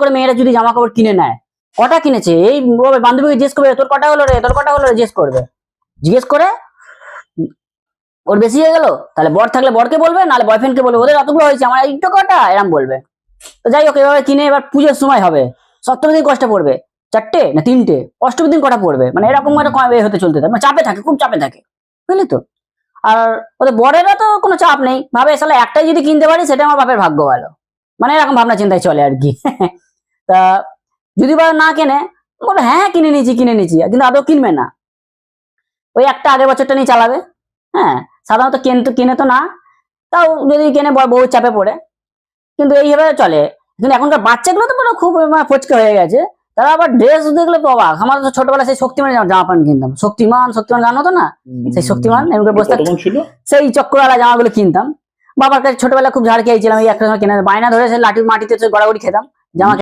করে মেয়েরা যদি জামা কাপড় কিনে নেয়, কটা কিনেছে এই বান্ধবীকে জিজ্ঞেস করবে তোর কটা হলো রে, তোর কটা হলো রে, জিজ্ঞেস করে ওর বেশি হয়ে গেল তাহলে বর থাকলে বরকে বলবে, নাহলে বয়ফ্রেন্ডকে বলবে ওদের এতগুলো হয়েছে আমার এইটা কটা, এরম বলবে। তো যাই হোক এভাবে কিনে এবার পুজোর সময় হবে, সপ্তমী দিন কষ্ট পড়বে 4টে না 3টে, অষ্টমীর দিন কটা পড়বে, মানে এরকম একটা হতে চলতে থাকে, মানে চাপে থাকে, খুব চাপে থাকে, বুঝলি তো। আর ওদের বরেরা তো কোনো চাপ নেই, ভাবে সালা একটাই যদি কিনতে পারি সেটা আমার বাপের ভাগ্য ভালো, মানে এরকম ভাবনা চিন্তায় চলে আর কি। তা যদি বা না কেনে বলবে হ্যাঁ কিনে নিয়েছি কিন্তু আদৌ কিনবে না, ওই একটা আগের বছরটা নিয়ে চালাবে। হ্যাঁ সাধারণত কিনে তো না, তাও যদি কেনে বউ চাপে পড়ে, কিন্তু এইভাবে চলে। কিন্তু এখনকার বাচ্চাগুলো তো পুরো খুব ফচকে হয়ে গেছে, তারা আবার ড্রেস দেখলে তো অবাক। আমার তো ছোটবেলায় সেই শক্তিমান জামা প্যান্ট কিনতাম, শক্তিমান গান হতো না, সেই শক্তিমান এমনি বসে সেই চক্রওয়ালা জামাগুলো কিনতাম। বাবার কাছে ছোটবেলা খুব ঝাড় খেয়েছিলাম, এই একটা সময় কিনে বায়না ধরে সেই লাঠি মাটিতে গড়াগড়ি খেতাম জামা